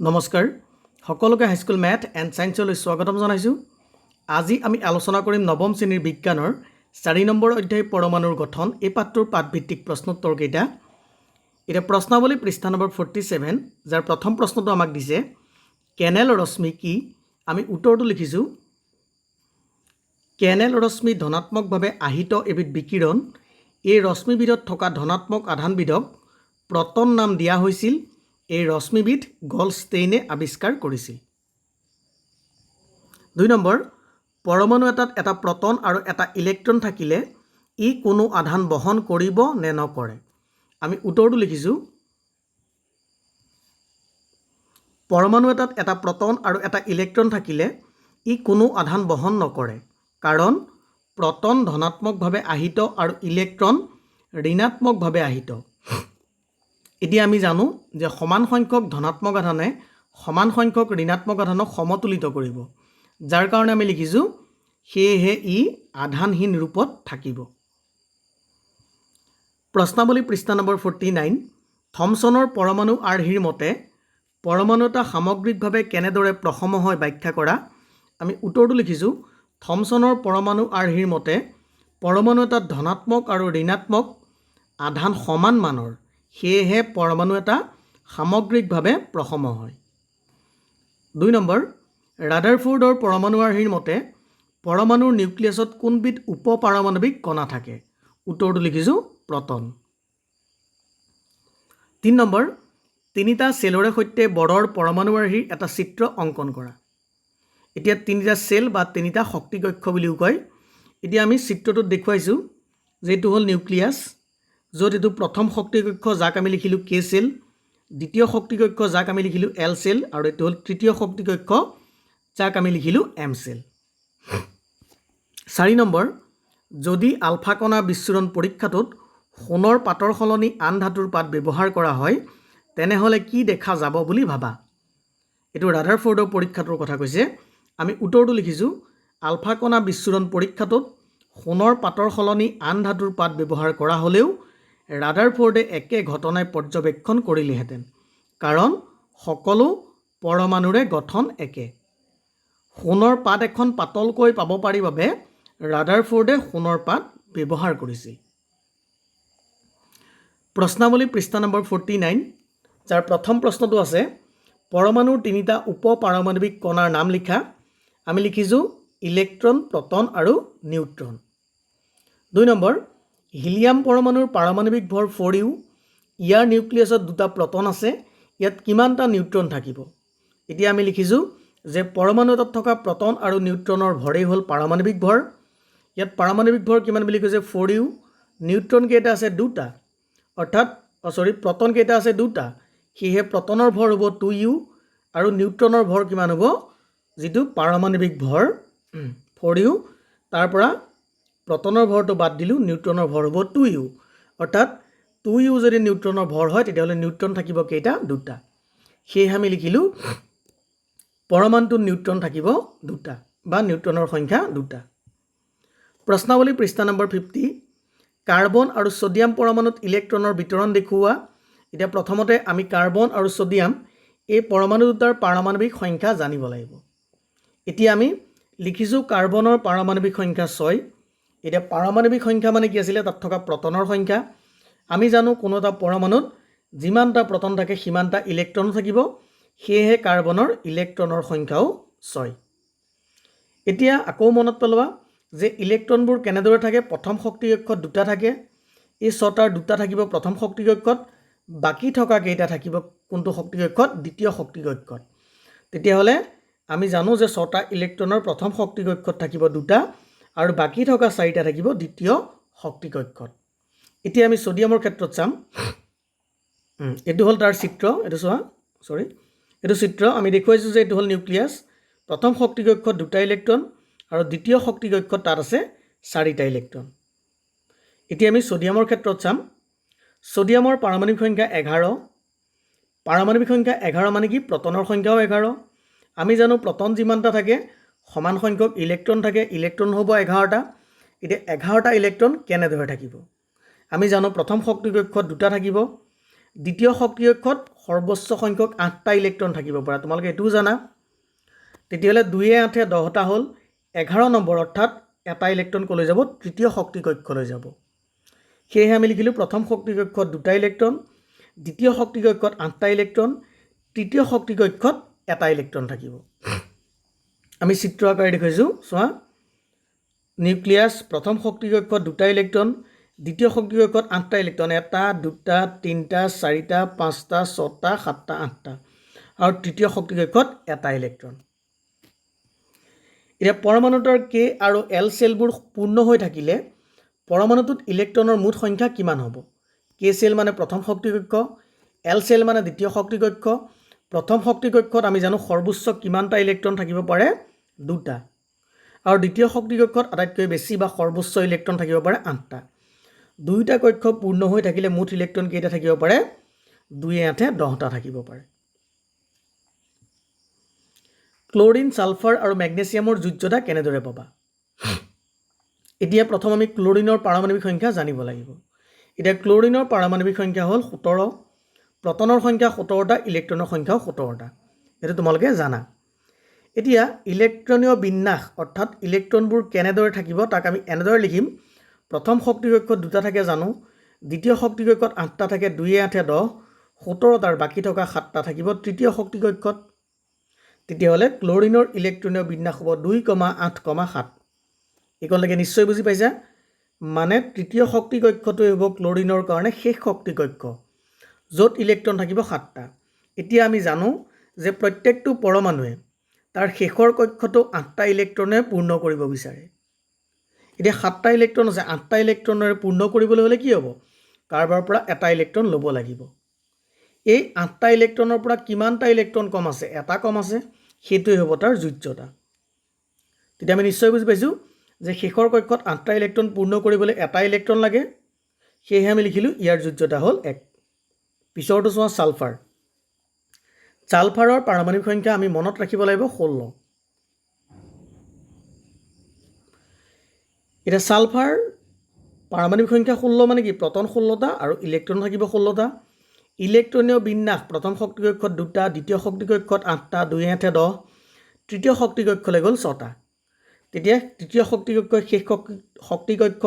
নমস্কাৰ সকলোকে high school math and সায়েন্সলৈ স্বাগতম জনাইছোঁ। আজি আমি আলোচনা কৰিম নৱম শ্ৰেণীৰ বিজ্ঞানৰ 4 নম্বৰ অধ্যায় পৰমাণুৰ গঠন এই পাঠটোৰ পাঠভিত্তিক প্ৰশ্নোত্তৰ কেইটা। এটা প্ৰশ্নাৱলী পৃষ্ঠা নম্বৰ 47 যাৰ প্ৰথম প্ৰশ্নটো আমাক দিছে কেনেল ৰশ্মি কি। আমি উত্তৰটো লিখিছোঁ কেনেল ৰশ্মি ধনাত্মকভাৱে আহিত এবিধ বিকিৰণ। এই ৰশ্মিবিধত থকা ধনাত্মক আধানবিধক প্ৰটন নাম দিয়া হৈছিল। এই ৰশ্মিবিধ গলষ্টেইনে আৱিষ্কাৰ কৰিছিল। 2 নম্বৰ পৰমাণু এটাত এটা প্ৰটন আৰু এটা ইলেক্ট্ৰন থাকিলে ই কোনো আধান বহন কৰিব নে নকৰে। আমি উত্তৰটো লিখিছোঁ পৰমাণু এটাত এটা প্ৰটন আৰু এটা ইলেক্ট্ৰন থাকিলে ই কোনো আধান বহন নকৰে, কাৰণ প্ৰটন ধনাত্মকভাৱে আহিত আৰু ইলেক্ট্ৰন ঋণাত্মকভাৱে আহিত। এতিয়া আমি জানো যে সমান সংখ্যক ধনাত্মক আধানে সমান সংখ্যক ঋণাত্মক আধানক সমতুলিত কৰিব, যাৰ কাৰণে আমি লিখিছোঁ সেয়েহে ই আধানহীন ৰূপত থাকিব। প্ৰশ্নাৱলী পৃষ্ঠা নম্বৰ 49 থমছনৰ পৰমাণু আৰ্হিৰ মতে পৰমাণু এটা সামগ্ৰিকভাৱে কেনেদৰে প্ৰসম হয় ব্যাখ্যা কৰা। আমি উত্তৰটো লিখিছোঁ থমছনৰ পৰমাণু আৰ্হিৰ মতে পৰমাণু এটা ধনাত্মক আৰু ঋণাত্মক আধান সমান মানৰ, সেয়েহে পৰমাণু এটা সামগ্ৰিকভাৱে প্ৰসম হয়। 2 নম্বৰ ৰাদাৰফোৰ্ডৰ পৰমাণু আৰ্হিৰ মতে পৰমাণুৰ নিউক্লিয়াছত কোনবিধ উপপাৰমাণৱিক কণা থাকে। উত্তৰটো লিখিছোঁ প্ৰটন। 3 নম্বৰ তিনিটা চেলৰে সৈতে বৰৰ পৰমাণু আৰ্হিৰ এটা চিত্ৰ অংকন কৰা। এতিয়া তিনিটা চেল বা তিনিটা শক্তি কক্ষ বুলিও কয়। এতিয়া আমি চিত্ৰটোত দেখুৱাইছোঁ যে এইটো হ'ল নিউক্লিয়াছ, য'ত এইটো প্ৰথম শক্তি কক্ষ যাক আমি লিখিলোঁ কে চেল, দ্বিতীয় শক্তি কক্ষ যাক আমি লিখিলোঁ এল চেল, আৰু এইটো হ'ল তৃতীয় শক্তি কক্ষ যাক আমি লিখিলোঁ এম চেল। 4 নম্বৰ যদি আলফা কণা বিচ্ছুৰণ পৰীক্ষাটোত সোণৰ পাতৰ সলনি আন ধাতুৰ পাত ব্যৱহাৰ কৰা হয় তেনেহ'লে কি দেখা যাব বুলি ভাবা। এইটো ৰাদাৰফোৰ্ডৰ পৰীক্ষাটোৰ কথা কৈছে। আমি উত্তৰটো লিখিছোঁ আলফা কণা বিচ্ছুৰণ পৰীক্ষাটোত সোণৰ পাতৰ সলনি আন ধাতুৰ পাত ব্যৱহাৰ কৰা হ'লেও ৰাদাৰফোৰ্ডে একে ঘটনাই পৰ্যবেক্ষণ কৰিলেহেঁতেন, কাৰণ সকলো পৰমাণুৰে গঠন একে। সোণৰ পাত এখন পাতলকৈ পাব পাৰি বাবে ৰাদাৰফোৰ্ডে সোণৰ পাত ব্যৱহাৰ কৰিছিল। প্ৰশ্নাৱলী পৃষ্ঠা নম্বৰ 49 যাৰ প্ৰথম প্ৰশ্নটো আছে পৰমাণুৰ তিনিটা উপপাৰমাণৱিক কণাৰ নাম লিখা। আমি লিখিছোঁ ইলেক্ট্ৰন, প্ৰটন আৰু নিউট্ৰন। 2 নম্বৰ হিলিয়াম পৰমাণুৰ পাৰমাণৱিক ভৰ 4u। ইয়াৰ নিউক্লিয়াছত দুটা প্ৰটন আছে, ইয়াত কিমানটা নিউট্ৰন থাকিব। এতিয়া আমি লিখিছোঁ যে পৰমাণু এটাত থকা প্ৰটন আৰু নিউট্ৰনৰ ভৰেই হ'ল পাৰমাণৱিক ভৰ। ইয়াত পাৰমাণৱিক ভৰ কিমান বুলি কৈছে 4u। নিউট্ৰন কেইটা আছে দুটা, অৰ্থাৎ প্ৰটন কেইটা আছে দুটা, সেয়েহে প্ৰটনৰ ভৰ হ'ব 2u আৰু নিউট্ৰনৰ ভৰ কিমান হ'ব, যিটো পাৰমাণৱিক ভৰ 4u, তাৰ পৰা প্ৰটনৰ ভৰটো বাদ দিলোঁ, নিউট্ৰনৰ ভৰ হ'ব 2u, অৰ্থাৎ 2u যদি নিউট্ৰনৰ ভৰ হয় তেতিয়াহ'লে নিউট্ৰন থাকিব কেইটা, দুটা। সেয়েহে আমি লিখিলোঁ পৰমাণুটোত নিউট্ৰন থাকিব দুটা বা নিউট্ৰনৰ সংখ্যা দুটা। প্ৰশ্নাৱলী পৃষ্ঠা নম্বৰ 50 কাৰ্বন আৰু ছ'ডিয়াম পৰমাণুত ইলেক্ট্ৰনৰ বিতৰণ দেখুওৱা। এতিয়া প্ৰথমতে আমি কাৰ্বন আৰু ছ'ডিয়াম এই পৰমাণু দুটাৰ পাৰমাণৱিক সংখ্যা জানিব লাগিব। এতিয়া আমি লিখিছোঁ কাৰ্বনৰ পাৰমাণৱিক সংখ্যা 6। এতিয়া পাৰমাণৱিক সংখ্যা মানে কি আছিলে, তাত থকা প্ৰটনৰ সংখ্যা। আমি জানো কোনো এটা পৰমাণুত যিমানটা প্ৰটন থাকে সিমানটা ইলেক্ট্ৰন থাকিব, সেয়েহে কাৰ্বনৰ ইলেক্ট্ৰনৰ সংখ্যাও 6। এতিয়া আকৌ মনত পেলোৱা যে ইলেক্ট্ৰনবোৰ কেনেদৰে থাকে। প্ৰথম শক্তি কক্ষত দুটা থাকে, এই 6টাৰ দুটা থাকিব প্ৰথম শক্তি কক্ষত, বাকী থকা কেইটা থাকিব কোনটো শক্তি কক্ষত, দ্বিতীয় শক্তি কক্ষত। তেতিয়াহ'লে আমি জানো যে 6টা ইলেক্ট্ৰনৰ প্ৰথম শক্তি কক্ষত থাকিব দুটা আৰু বাকী থকা 4টা থাকিব দ্বিতীয় শক্তি কক্ষত। এতিয়া আমি ছ'ডিয়ামৰ ক্ষেত্ৰত চাম। এইটো হ'ল তাৰ চিত্ৰ, এইটো চোৱা, এইটো চিত্ৰ আমি দেখুৱাইছোঁ যে এইটো হ'ল নিউক্লিয়াছ। প্ৰথম শক্তি কক্ষত দুটা ইলেক্ট্ৰন আৰু দ্বিতীয় শক্তি কক্ষত তাত আছে 4টা ইলেক্ট্ৰন। এতিয়া আমি ছ'ডিয়ামৰ ক্ষেত্ৰত চাম। ছ'ডিয়ামৰ পাৰমাণৱিক সংখ্যা 11। পাৰমাণৱিক সংখ্যা 11 মানে কি, প্ৰটনৰ সংখ্যাও 11। আমি জানো প্ৰটন যিমানটা থাকে সমান সংখ্যক ইলেক্ট্ৰন থাকে, ইলেক্ট্ৰন হ'ব 11টা। এতিয়া 11টা ইলেক্ট্ৰন কেনেদৰে থাকিব। আমি জানো প্ৰথম শক্তি কক্ষত দুটা থাকিব, দ্বিতীয় শক্তি কক্ষত সৰ্বোচ্চ সংখ্যক 8টা ইলেক্ট্ৰন থাকিব পাৰে তোমালোকে এটোও জানা তেতিয়াহ'লে 2 য়ে 8 এ 10টা হ'ল 11 নম্বৰ অৰ্থাৎ এটা ইলেক্ট্ৰন কলৈ যাব তৃতীয় শক্তি কক্ষলৈ যাব সেয়েহে আমি লিখিলো প্ৰথম শক্তি কক্ষত 2টা ইলেক্ট্ৰন দ্বিতীয় শক্তি কক্ষত 8টা ইলেক্ট্ৰন তৃতীয় শক্তি কক্ষত এটা ইলেক্ট্ৰন থাকিব আমি চিত্ৰ আকাৰে দেখাইছো চোৱা নিউক্লিয়াছ প্ৰথম শক্তি কক্ষত 2টা ইলেক্ট্ৰন দ্বিতীয় শক্তি কক্ষত 8টা ইলেক্ট্ৰন 1 2 3 4 5 6 7 8টা আৰু তৃতীয় শক্তি কক্ষত এটা ইলেক্ট্ৰন এতিয়া পৰমাণুটোৰ কে আৰু এল সেলবোৰ পূৰ্ণ হৈ থাকিলে পৰমাণুটোত ইলেক্ট্ৰনৰ মুঠ সংখ্যা কিমান হ'ব কে সেল মানে প্ৰথম শক্তি কক্ষ এল সেল মানে দ্বিতীয় শক্তি কক্ষ প্ৰথম শক্তি কক্ষত আমি জানো সৰ্বোচ্চ কিমানটা ইলেক্ট্ৰন থাকিব পাৰে 2টা আৰু দ্বিতীয় শক্তি কক্ষত আটাইতকৈ বেছি বা সৰ্বোচ্চ ইলেক্ট্ৰন থাকিব পাৰে 8টা দুইটা কক্ষ পূৰ্ণ হৈ থাকিলে মুঠ ইলেক্ট্ৰন কেইটা থাকিব পাৰে 2 য়ে 8 10টা থাকিব পাৰে ক্লোৰিন সালফাৰ আৰু ম্যাগনেসিয়ামৰ যোজ্যতা কেনেদৰে পাবা এতিয়া প্ৰথম আমি ক্লোৰিনৰ পাৰমাণৱিক সংখ্যা জানিব লাগিব এতিয়া ক্লোৰিনৰ পাৰমাণৱিক সংখ্যা হ'ল 17 প্ৰটনৰ সংখ্যা 17টা ইলেক্ট্ৰনৰ সংখ্যাও 17টা এটা তোমালোকে জানা এতিয়া ইলেক্ট্ৰনীয় বিন্যাস অৰ্থাৎ ইলেক্ট্ৰনবোৰ কেনেদৰে থাকিব তাক আমি এনেদৰে লিখিম প্ৰথম শক্তি কক্ষত 2টা থাকে জানো দ্বিতীয় শক্তি কক্ষত 8টা থাকে 2 য়ে 8 10 17টাৰ বাকি থকা 7টা থাকিব তৃতীয় শক্তি কক্ষত তেতিয়াহ'লে ক্লোৰিনৰ ইলেক্ট্ৰনীয় বিন্যাস হ'ব 2,8,7 এইকলৈকে নিশ্চয় বুজি পাইছা মানে তৃতীয় শক্তি কক্ষটো হ'ব ক্লোৰিনৰ কাৰণে শেষ শক্তি কক্ষ য'ত ইলেক্ট্ৰন থাকিব 7টা এতিয়া আমি জানো যে প্ৰত্যেকটো পৰমাণুৱে তাৰ শেষৰ কক্ষটো 8টা ইলেক্ট্ৰনে পূৰ্ণ কৰিব বিচাৰে এতিয়া 7টা ইলেক্ট্ৰন আছে 8টা ইলেক্ট্ৰনেৰে পূৰ্ণ কৰিবলৈ হ'লে কি হ'ব কাৰ্বাৰ পৰা এটা ইলেক্ট্ৰন ল'ব লাগিব এই 8টা ইলেক্ট্ৰনৰ পৰা কিমানটা ইলেক্ট্ৰন কম আছে এটা কম আছে সেইটোই হ'ব তাৰ যোজ্যতা তেতিয়া আমি নিশ্চয় বুজি পাইছো যে শেষৰ কক্ষত 8টা ইলেক্ট্ৰন পূৰ্ণ কৰিবলৈ এটা ইলেক্ট্ৰন লাগে সেয়েহে আমি লিখিলো ইয়াৰ যোজ্যতা হ'ল 1 পিছৰটো চোৱা সালফাৰ সালফাৰৰ পাৰমাণৱিক সংখ্যা আমি মনত ৰাখিব লাগিব 16 এটা সালফাৰ পাৰমাণৱিক সংখ্যা 16 মানে কি প্ৰটন 16টা আৰু ইলেক্ট্ৰন থাকিব 16টা ইলেক্ট্ৰনীয় বিন্যাস প্ৰথম শক্তি কক্ষত 2টা দ্বিতীয় শক্তি কক্ষত 8টা 2 8 10 তৃতীয় শক্তি কক্ষলৈ গ'ল 6টা তেতিয়া তৃতীয় শক্তি কক্ষ শেষ শক্তি কক্ষ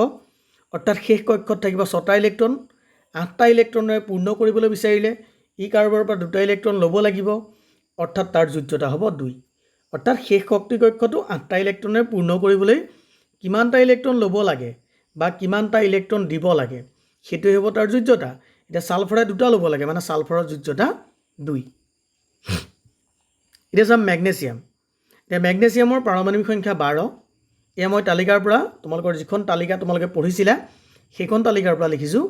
অৰ্থাৎ শেষ কক্ষত থাকিব 6টা ইলেক্ট্ৰন 8টা ইলেক্ট্ৰনেৰে পূৰ্ণ কৰিবলৈ বিচাৰিলে ই কাৰ্বাৰৰ পৰা 2টা ইলেক্ট্ৰন ল'ব লাগিব অৰ্থাৎ তাৰ যোজ্যতা হ'ব 2 অৰ্থাৎ শেষ শক্তি কক্ষটো 8টা ইলেক্ট্ৰনেৰে পূৰ্ণ কৰিবলৈ কিমানটা ইলেক্ট্ৰন ল'ব লাগে বা কিমানটা ইলেক্ট্ৰন দিব লাগে সেইটোই হ'ব তাৰ যোজ্যতা এটা সালফাৰে 2টা ল'ব লাগে মানে সালফাৰৰ যোজ্যতা 2 এটা চাম ম্যাগনেসিয়াম এটা ম্যাগনেসিয়ামৰ পাৰমাণৱিক সংখ্যা 12 এয়া মই তালিকাৰ পৰা তোমালোকৰ যিখন তালিকা তোমালোকে পঢ়িছিলা সেইখন তালিকাৰ পৰা লিখিছো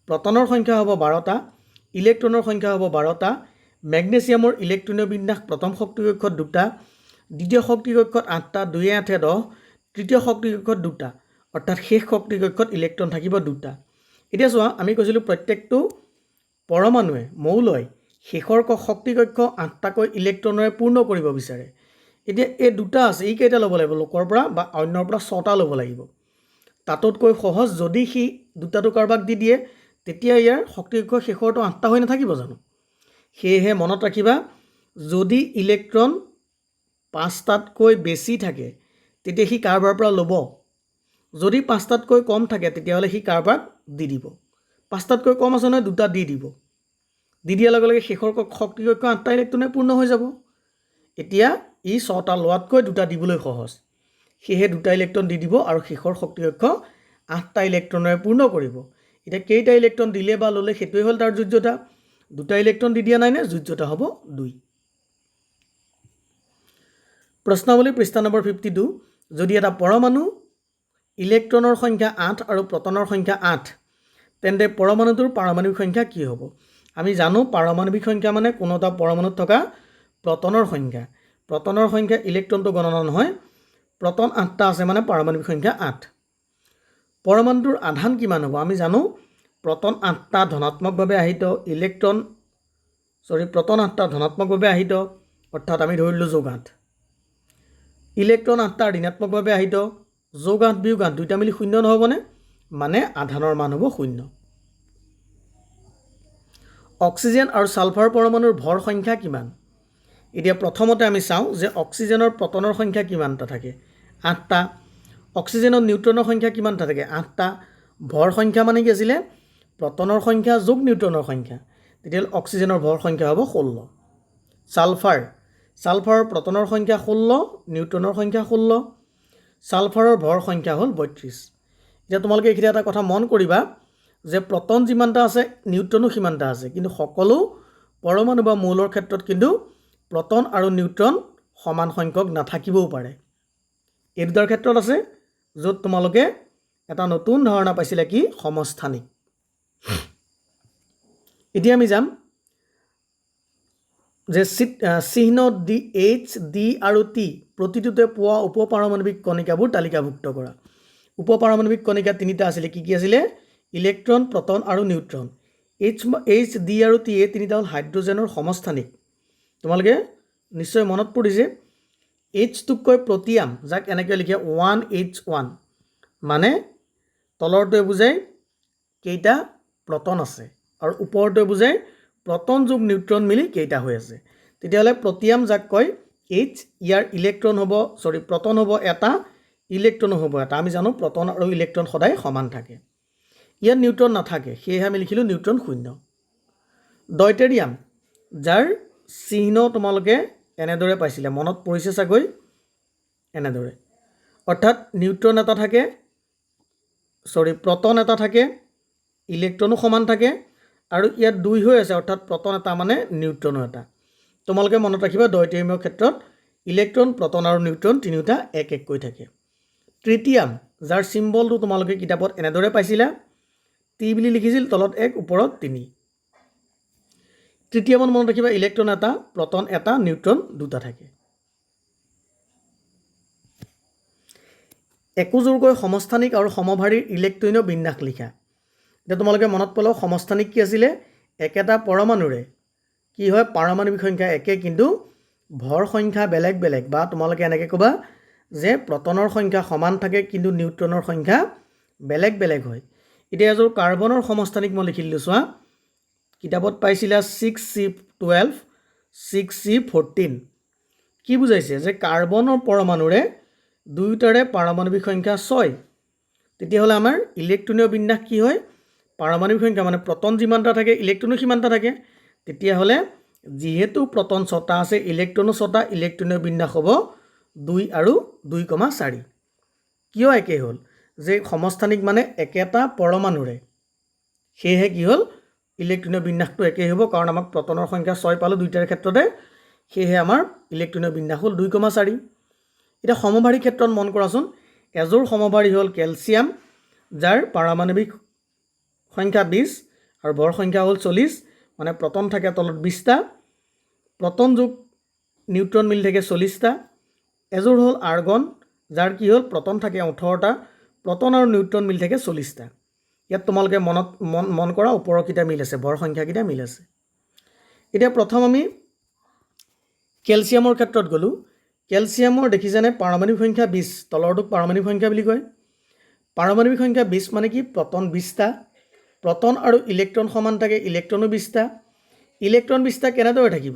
প্ৰটনৰ সংখ্যা হ'ব 12টা ইলেক্ট্ৰনৰ সংখ্যা হ'ব 12টা ম্যাগনেসিয়ামৰ ইলেক্ট্ৰনীয় বিন্যাস প্ৰথম শক্তি কক্ষত 2টা দ্বিতীয় শক্তি কক্ষত 8টা 2 8 10 তৃতীয় শক্তি কক্ষত 2টা অৰ্থাৎ শেষ শক্তি কক্ষত ইলেক্ট্ৰন থাকিব 2টা এতিয়া চোৱা আমি কৈছিলো প্ৰত্যেকটো পৰমাণুৱে মৌলই শেষৰ শক্তি কক্ষ 8টাকৈ ইলেক্ট্ৰনেৰে পূৰ্ণ কৰিব বিচাৰে এতিয়া এই 2টা আছে ই কেইটা ল'ব লাগিব লোকৰ পৰা বা অন্যৰ পৰা 6টা ল'ব লাগিব তাতকৈ সহজ যদি সি 2টাটো কাৰবাক দি দিয়ে তেতিয়া ইয়াৰ শক্তি কক্ষ শেষৰটো 8টা হৈ নাথাকিব জানো সেয়েহে মনত ৰাখিবা যদি ইলেক্ট্ৰন 5টাতকৈ বেছি থাকে তেতিয়া সি কাৰবাৰ পৰা ল'ব যদি 5টাতকৈ কম থাকে তেতিয়াহ'লে সি কাৰবাক দি দিব 5টাতকৈ কম আছে নহয় 2টা দি দিব দি দিয়াৰ লগে লগে শেষৰ শক্তি কক্ষ 8টা ইলেক্ট্ৰনে পূৰ্ণ হৈ যাব এতিয়া ই 6টা লোৱাতকৈ 2টা দিবলৈ সহজ সেয়েহে 2টা ইলেক্ট্ৰন দি দিব আৰু শেষৰ শক্তি কক্ষ 8টা ইলেক্ট্ৰনেৰে পূৰ্ণ কৰিব এতিয়া কেইটা ইলেক্ট্ৰন দিলে বা ল'লে সেইটোৱে হ'ল তাৰ যোজ্যতা 2টা ইলেক্ট্ৰন দি দিয়া নাই নে যোজ্যতা হ'ব 2 প্ৰশ্নাৱলী পৃষ্ঠা নম্বৰ 52 যদি এটা পৰমাণু ইলেক্ট্ৰনৰ সংখ্যা 8 আৰু প্ৰটনৰ সংখ্যা 8 তেন্তে পৰমাণুটোৰ পাৰমাণৱিক সংখ্যা কি হ'ব আমি জানো পাৰমাণৱিক সংখ্যা মানে কোনো এটা পৰমাণুত থকা প্ৰটনৰ সংখ্যা ইলেক্ট্ৰনটো গণনা নহয় প্ৰটন 8টা আছে মানে পাৰমাণৱিক সংখ্যা 8 পৰমাণুটোৰ আধান কিমান হ'ব আমি জানো প্ৰটন 8টা ধনাত্মকভাৱে আহিত প্ৰটন 8টা ধনাত্মকভাৱে আহিত অৰ্থাৎ আমি ধৰিলো যোগ 8 ইলেক্ট্ৰন 8টা ঋণাত্মকভাৱে আহিত যোগ 8 বিয়োগ 8 দুইটা মিলি 0 নহ'বনে মানে আধানৰ মান হ'ব 0 অক্সিজেন আৰু ছালফাৰ পৰমাণুৰ ভৰ সংখ্যা কিমান? এতিয়া প্ৰথমতে আমি চাওঁ যে অক্সিজেনৰ প্ৰটনৰ সংখ্যা কিমানটা থাকে? 8টা। অক্সিজেনৰ নিউট্ৰনৰ সংখ্যা কিমানটা থাকে? 8টা। ভৰ সংখ্যা মানে কি আছিলে? প্ৰটনৰ সংখ্যা যোগ নিউট্ৰনৰ সংখ্যা। তেতিয়াহ'লে অক্সিজেনৰ ভৰ সংখ্যা হ'ব 16। ছালফাৰৰ প্ৰটনৰ সংখ্যা 16, নিউট্ৰনৰ সংখ্যা 16। ছালফাৰৰ ভৰ সংখ্যা হ'ল 32। এতিয়া তোমালোকে এইখিনি এটা কথা মন কৰিবা যে প্ৰটন যিমানটা আছে নিউট্ৰনো সিমানটা আছে, কিন্তু সকলো পৰমাণু বা মৌলৰ ক্ষেত্ৰত কিন্তু প্ৰটন আৰু নিউট্ৰন সমান সংখ্যক নাথাকিবও পাৰে। এই দুটাৰ ক্ষেত্ৰত আছে য'ত তোমালোকে এটা নতুন ধাৰণা পাইছিলে কি? সমস্থানিক। এতিয়া আমি যাম যে চিহ্ন ডি, এইচ, ডি আৰু টি প্ৰতিটোতে পোৱা উপপাৰমাণৱিক কণিকাবোৰ তালিকাভুক্ত কৰা। উপপাৰমাণৱিক কণিকা তিনিটা আছিলে। কি কি আছিলে? ইলেক্ট্ৰন, প্ৰটন আৰু নিউট্ৰন। এইচ, ডি আৰু টি এই তিনিটা হ'ল হাইড্ৰজেনৰ সমস্থানিক। তোমালোকে নিশ্চয় মনত পৰিছে এইচটোতকৈ প্ৰটিয়াম, যাক এনেকৈ লিখে 1H1, মানে তলৰটোৱে বুজায় কেইটা প্ৰটন আছে আৰু ওপৰটোৱে বুজায় প্ৰটন যোগ নিউট্ৰন মিলি কেইটা হৈ আছে। তেতিয়াহ'লে প্ৰটিয়াম যাক কয় এইচ, ইয়াৰ প্ৰটন হ'ব এটা, ইলেক্ট্ৰনো হ'ব এটা। আমি জানো প্ৰটন আৰু ইলেক্ট্ৰন সদায় সমান থাকে। ইয়াত নিউট্ৰন নাথাকে, সেয়েহে আমি লিখিলোঁ নিউট্ৰন 0। ডয়টেৰিয়াম, যাৰ চিহ্ন তোমালোকে এনেদৰে পাইছিলে, মনত পৰিছে চাগৈ এনেদৰে। অৰ্থাৎ নিউট্ৰন এটা থাকে, প্ৰটন এটা থাকে, ইলেক্ট্ৰনো সমান থাকে, আৰু ইয়াত 2 হৈ আছে, অৰ্থাৎ প্ৰটন এটা মানে নিউট্ৰনো এটা। তোমালোকে মনত ৰাখিবা ডয়টেৰিয়ামৰ ক্ষেত্ৰত ইলেক্ট্ৰন, প্ৰটন আৰু নিউট্ৰন তিনিওটা এক এককৈ থাকে। ট্ৰিটিয়াম, যাৰ চিম্বলটো তোমালোকে কিতাপত এনেদৰে পাইছিলা, টি বুলি লিখিছিল, তলত 1, ওপৰত 3। ট্ৰিটিয়ামত মনত ৰাখিবা ইলেক্ট্ৰন এটা, প্ৰটন এটা, নিউট্ৰন 2টা থাকে। একোজোৰকৈ সমস্থানিক আৰু সমভাৰীৰ ইলেক্ট্ৰনীয় বিন্যাস লিখা। এতিয়া তোমালোকে মনত পেলাও সমস্থানিক কি আছিলে? একেটা পৰমাণুৰে কি হয়? পাৰমাণৱিক সংখ্যা একে, কিন্তু ভৰ সংখ্যা বেলেগ বেলেগ, বা তোমালোকে এনেকৈ ক'বা যে প্ৰটনৰ সংখ্যা সমান থাকে কিন্তু নিউট্ৰনৰ সংখ্যা বেলেগ বেলেগ হয়। এতিয়া এযোৰ কাৰ্বনৰ সমস্থানিক মই লিখি দিলোঁ, চোৱা কিতাপত পাইছিলা 6C12, 6C14। কি বুজাইছে? যে কাৰ্বনৰ পৰমাণুৰে দুয়োটাৰে পাৰমাণৱিক সংখ্যা 6। তেতিয়াহ'লে আমাৰ ইলেক্ট্ৰনীয় বিন্যাস কি হয়? পাৰমাণৱিক সংখ্যা মানে প্ৰটন যিমানটা থাকে ইলেক্ট্ৰনো সিমানটা থাকে। তেতিয়াহ'লে যিহেতু প্ৰটন 6টা আছে, ইলেক্ট্ৰনো 6টা, ইলেক্ট্ৰনীয় বিন্যাস হ'ব 2 আৰু 2,4। কিয় একেই হ'ল? যে সমস্থানিক মানে একেটা পৰমাণুৰে, সেয়েহে কি হ'ল? ইলেক্ট্ৰনীয় বিন্যাসটো একেই হ'ব, কাৰণ আমাক প্ৰটনৰ সংখ্যা 6 পালোঁ দুইটাৰ ক্ষেত্ৰতে, সেয়েহে আমাৰ ইলেক্ট্ৰনীয় বিন্যাস হ'ল 2,4। এতিয়া সমভাৰী ক্ষেত্ৰত মন কৰাচোন, এযোৰ সমভাৰী হ'ল কেলছিয়াম, যাৰ পাৰমাণৱিক সংখ্যা 20 আৰু ভৰ সংখ্যা হ'ল 40, মানে প্ৰটন থাকে তলত 20টা, প্ৰটন যোগ নিউট্ৰন মিলি থাকে 40টা। এযোৰ হ'ল আৰ্গন, যাৰ কি হ'ল? প্ৰটন থাকে 18টা, প্ৰটন আৰু নিউট্ৰন মিলি থাকে 40টা। ইয়াত তোমালোকে মন কৰা ওপৰৰকেইটা মিল আছে, ভৰ সংখ্যাকেইটা মিল আছে। এতিয়া প্ৰথম আমি কেলছিয়ামৰ ক্ষেত্ৰত গ'লোঁ। কেলছিয়ামৰ দেখিছেনে পাৰমাণৱিক সংখ্যা 20, তলৰটোক পাৰমাণৱিক সংখ্যা বুলি কয়। পাৰমাণৱিক সংখ্যা 20 মানে কি? প্ৰটন 20টা, প্ৰটন আৰু ইলেক্ট্ৰন সমান থাকে, ইলেক্ট্ৰনো 20টা। ইলেক্ট্ৰন 20টা কেনেদৰে থাকিব?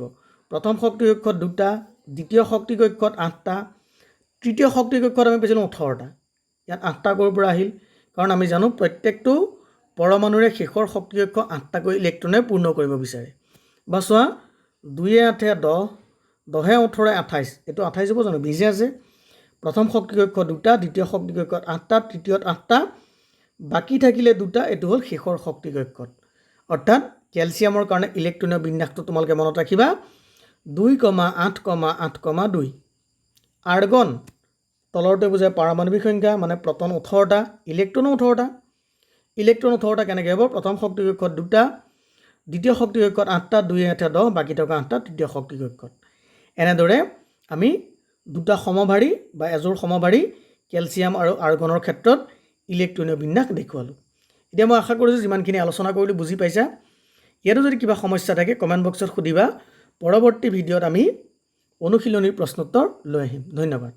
প্ৰথম শক্তি কক্ষত 2টা, দ্বিতীয় শক্তি কক্ষত 8টা, তৃতীয় শক্তি কক্ষত আমি পাইছিলোঁ 18টা। ইয়াত 8টা ক'ৰ পৰা আহিল? কাৰণ আমি জানো প্ৰত্যেকটো পৰমাণুৰে শেষৰ শক্তি কক্ষ 8টাকৈ ইলেক্ট্ৰনে পূৰ্ণ কৰিব বিচাৰে। বা চোৱা 2 × 8 = 10, 10 × 18 = 28। এইটো 28 হ'ব জানো? 20 আছে। প্ৰথম শক্তি কক্ষ 2টা, দ্বিতীয় শক্তি কক্ষত 8টা, তৃতীয়ত 8টা, বাকী থাকিলে 2টা, এইটো হ'ল শেষৰ শক্তি কক্ষত। অৰ্থাৎ কেলছিয়ামৰ কাৰণে ইলেক্ট্ৰনীয় বিন্যাসটো তোমালোকে মনত ৰাখিবা 2,8,8,2। আৰ্গন, তলৰটোৱে বুজায় পাৰমাণৱিক সংখ্যা, মানে প্ৰটন 18টা, ইলেক্ট্ৰনো 18টা। ইলেক্ট্ৰন 18টা কেনেকৈ হ'ব? প্ৰথম শক্তি কক্ষত 2টা, দ্বিতীয় শক্তি কক্ষত 8টা, 2 × 8 = 10, বাকী থকা 8টা তৃতীয় শক্তি কক্ষত। এনেদৰে আমি দুটা সমভাৰী বা এযোৰ সমভাৰী কেলছিয়াম আৰু আৰ্গনৰ ক্ষেত্ৰত ইলেক্ট্ৰনীয় বিন্যাস দেখুৱালোঁ। এতিয়া মই আশা কৰিছোঁ যিমানখিনি আলোচনা কৰিলোঁ বুজি পাইছা। ইয়াতো যদি কিবা সমস্যা থাকে কমেণ্ট বক্সত সুধিবা। পৰৱৰ্তী ভিডিঅ'ত আমি অনুশীলনীৰ প্ৰশ্নোত্তৰ লৈ আহিম। ধন্যবাদ।